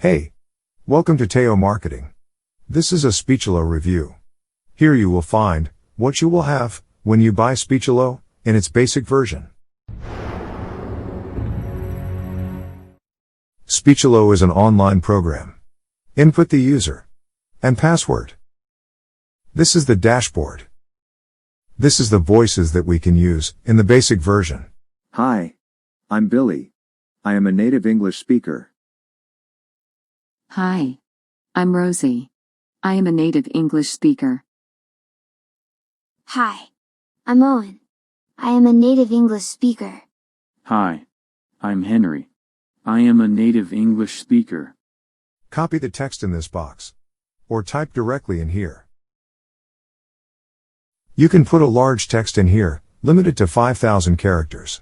Hey, welcome to Teo Marketing. This is a Speechelo review. Here you will find what you will have when you buy Speechelo in its basic version. Speechelo is an online program. Input the user and password. This is the dashboard. This is the voices that we can use in the basic version. Hi, I'm Billy. I am a native English speaker. Hi, I'm Rosie. I am a native English speaker. Hi, I'm Owen. I am a native English speaker. Hi, I'm Henry. I am a native English speaker. Copy the text in this box, or type directly in here. You can put a large text in here, limited to 5,000 characters.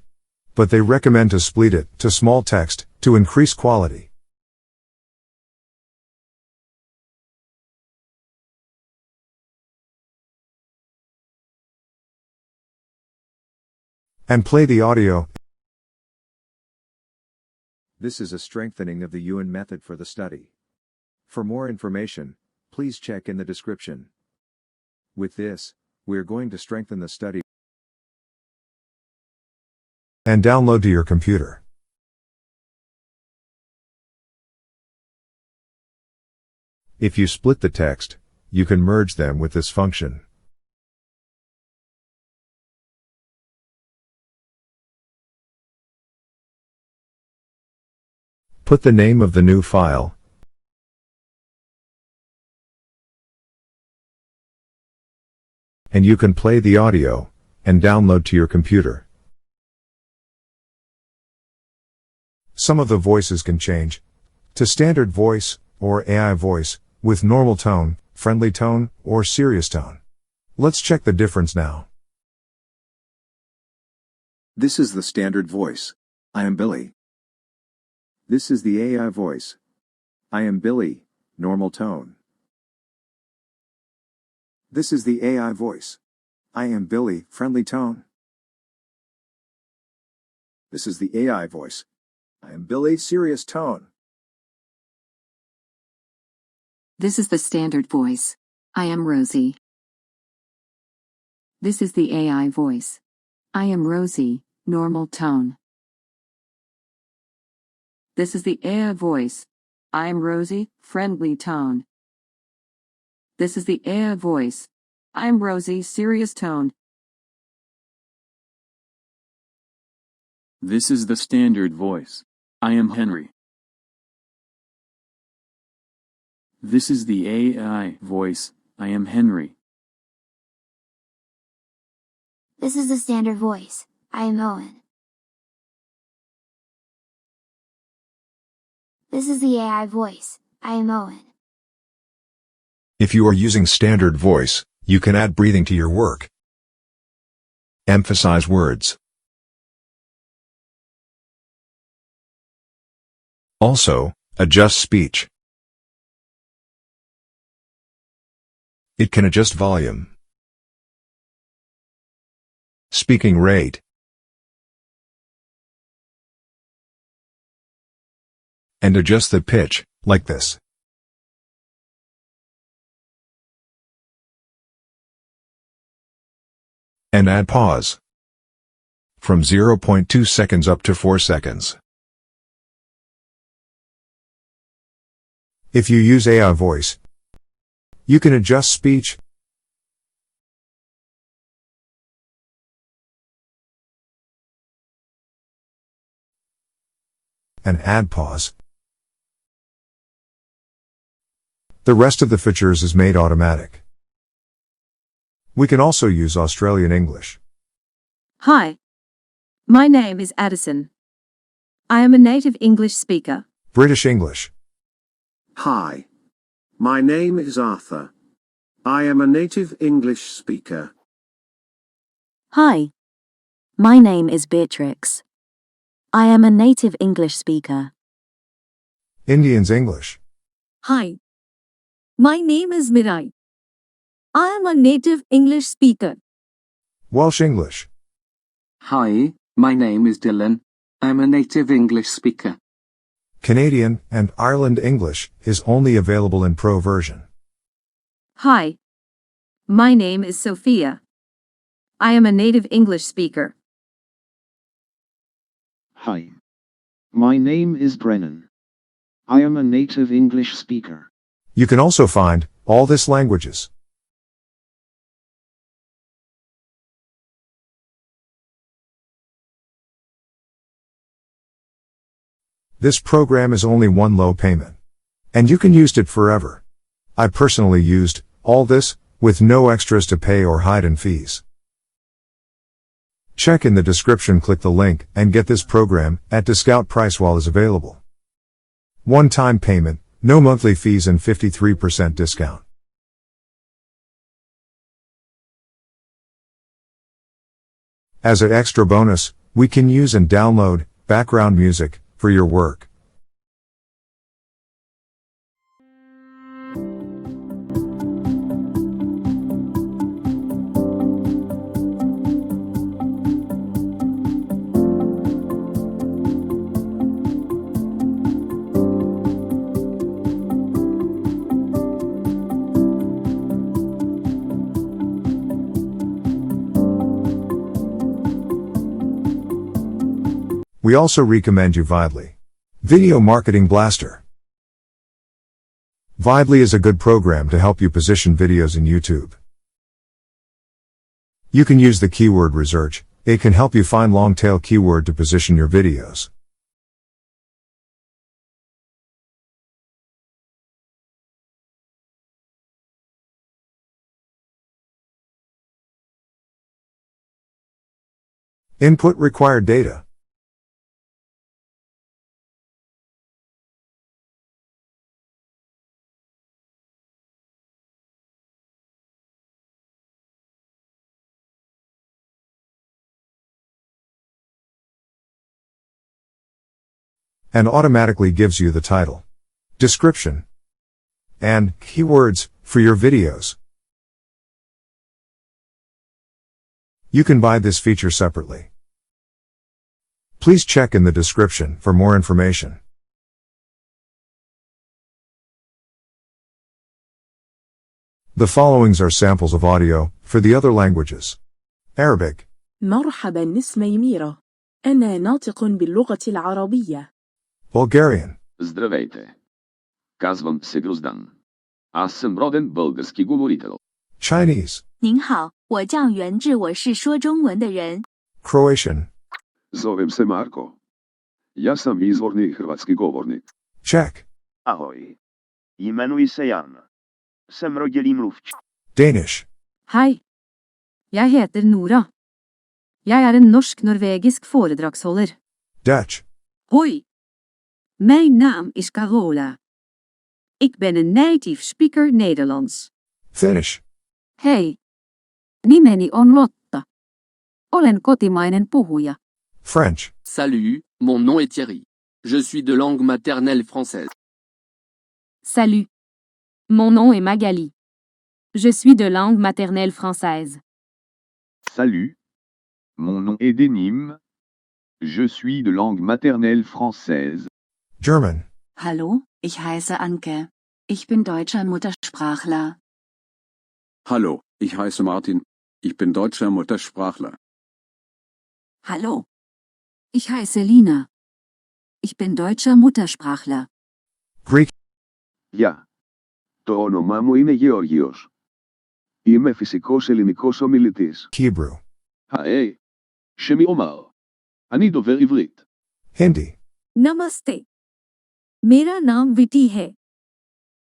But they recommend to split it to small text to increase quality. And play the audio. This is a strengthening of the Ewan method for the study. For more information, please check in the description. With this, we are going to strengthen the study And download to your computer. If you split the text, you can merge them with this function. Put the name of the new file. And you can play the audio and download to your computer. Some of the voices can change to standard voice or AI voice with normal tone, friendly tone, or serious tone. Let's check the difference now. This is the standard voice. I am Billy. This is the AI voice. I am Billy, normal tone. This is the AI voice. I am Billy, friendly tone. This is the AI voice. I am Billy, serious tone. This is the standard voice. I am Rosie. This is the AI voice. I am Rosie, normal tone. This is the AI voice. I am Rosie, friendly tone. This is the AI voice. I am Rosie, serious tone. This is the standard voice. I am Henry. This is the AI voice. I am Henry. This is the standard voice. I am Owen. This is the AI voice. I am Owen. If you are using standard voice, you can add breathing to your work. Emphasize words. Also, adjust speech. It can adjust volume, speaking rate, and adjust the pitch, like this. And add pause from 0.2 seconds up to 4 seconds. If you use AI voice, you can adjust speech, and add pause. The rest of the features is made automatic. We can also use Australian English. Hi, my name is Addison. I am a native English speaker. British English. Hi. My name is Arthur. I am a native English speaker. Hi, my name is Beatrix. I am a native English speaker. Indians English. Hi, my name is Mirai. I am a native English speaker. Welsh English. Hi, my name is Dylan. I'm a native English speaker. Canadian, and Ireland English is only available in Pro version. Hi. My name is Sophia. I am a native English speaker. Hi. My name is Brennan. I am a native English speaker. You can also find all this languages. This program is only one low payment. And you can use it forever. I personally used all this with no extras to pay or hidden fees. Check in the description, click the link, and get this program at discount price while is available. One-time payment, no monthly fees and 53% discount. As an extra bonus, we can use and download background music for your work. We also recommend you Videly. Video Marketing Blaster. Videly is a good program to help you position videos in YouTube. You can use the keyword research. It can help you find long-tail keyword to position your videos. Input required data. And automatically gives you the title, description, and keywords for your videos. You can buy this feature separately. Please check in the description for more information. The followings are samples of audio for the other languages. Arabic. مرحبا اسمي ميرا. أنا ناطق باللغة العربية. Bulgarian. Здравейте. Казвам се Груздан. Аз съм роден български говорител. Chinese. 您好，我叫袁志，我是说中文的人。 Croatian. Zovem se Marko. Ja sam izvorni hrvatski govornik. Czech. Ahoj. Jmenuji se Jan. Jsem rodilý mluvčí. Danish. Hei. Jeg heter Nora. Jeg er en norsk-norvegisk foredragsholder. Dutch. Hoi. Mijn naam is Carola. Ik ben een native speaker Nederlands. Finnish. Hei. Nimeni on Lotta. Olen kotimainen puhuja. French. Salut, mon nom est Thierry. Je suis de langue maternelle française. Salut. Mon nom est Magali. Je suis de langue maternelle française. Salut. Mon nom est Denim. Je suis de langue maternelle française. German. Hallo, ich heiße Anke. Ich bin deutscher Muttersprachler. Hallo, ich heiße Martin. Ich bin deutscher Muttersprachler. Hallo. Ich heiße Lina. Ich bin deutscher Muttersprachler. Greek. Γεια. Το όνομά μου είναι Γεώργιος. Είμαι φυσικός ελληνικός ομιλητής. Hebrew. היי. שמי עומר. אני דובר עברית. Hindi. नमस्ते. मेरा नाम witty है.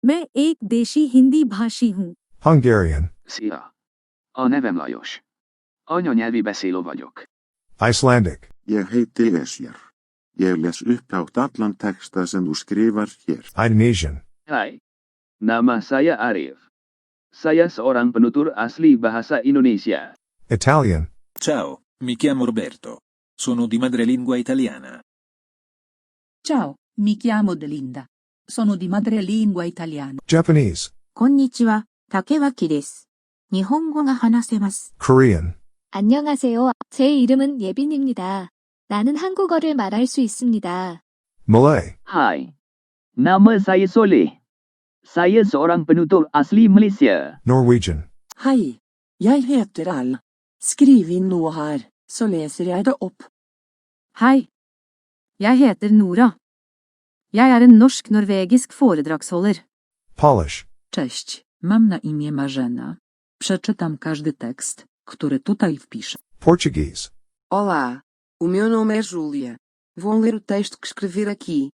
मैं एक देशी हिंदी भाषी हूँ. Hungarian. Szia. A nevem Lajos. Anyanyelvi beszélő vagyok. Icelandic. Ég heiti Esjar. Ég les upp átt allan texta sem þú skrifar hér. Indonesian. Hai. Nama saya Arif. Saya seorang penutur asli bahasa Indonesia. Italian. Ciao, mi chiamo Roberto. Sono di madrelingua italiana. Ciao, mi chiamo Delinda. Sono di madrelingua italiana. Japanese. こんにちは、竹脇です。日本語が話せます。 Korean. 안녕하세요. 제 이름은 예빈입니다. 나는 한국어를 말할 수 있습니다. Malay. Hai. Nama saya Soleh. Saya seorang penutur asli Malaysia. Norwegian. Hei, jeg heter Al. Skriv inn noe her, så leser jeg det opp. Hei. Jeg heter Nora. Jeg er en norsk-norwegisk foredragsholder. Polish. Cześć, mam na imię Marzena. Przeczytam każdy tekst, który tutaj wpiszę. Portuguese. Olá, o meu nome é Júlia. Vou ler o texto que escrever aqui.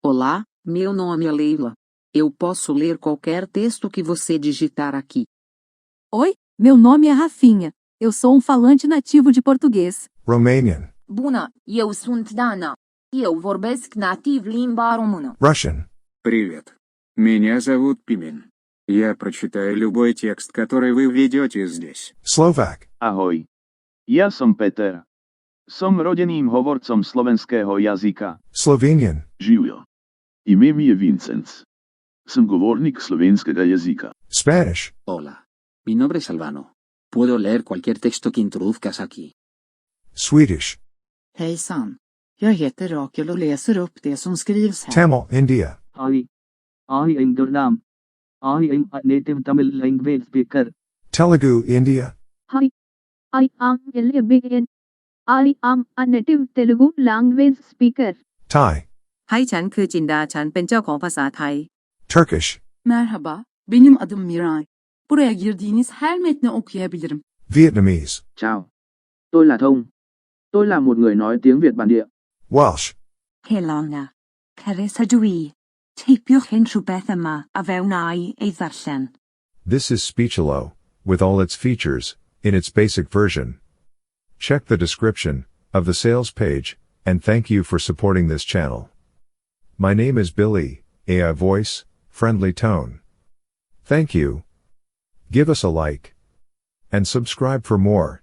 Olá, meu nome é Leila. Eu posso ler qualquer texto que você digitar aqui. Oi, meu nome é Rafinha. Eu sou falante nativo de português. Romanian. Bună, eu sunt Dana. Eu vorbesc nativ limba română. Russian. Привет. Меня зовут Пимен. Я прочитаю любой текст, который вы введете здесь. Slovak. Ahoj. Ja som Peter. Som rodeným hovorcom slovenského jazyka. Slovenian. Živjo. Ime mi je Vincenc. Sem govornik slovenskega jezika. Spanish. Hola. Mi nombre es Albano. Puedo leer cualquier texto que introduzcas aquí. Swedish. Hejsan. Jag heter Rakel och läser upp det som skrivs här. Tamil, India. Hi. I am Gurnam. I am a native Tamil language speaker. Telugu, India. Hi. I am Eliabian. I am a native Telugu language speaker. Thai. ให้ฉันคือจินดาฉันเป็นเจ้าของภาษาไทย Turkish. Merhaba, benim adım Miray. Buraya girdiğiniz her metni okuyabilirim. Vietnamese. Chào. Tôi là Thông. Tôi là một người nói tiếng Việt bản địa. Welsh. Helona. Carys ydw i. Teipiwch unrhyw beth yma a fewna I ei ddarllen. This is Speechelo, with all its features, in its basic version. Check the description of the sales page, and thank you for supporting this channel. My name is Billy, AI voice, friendly tone. Thank you. Give us a like. And subscribe for more.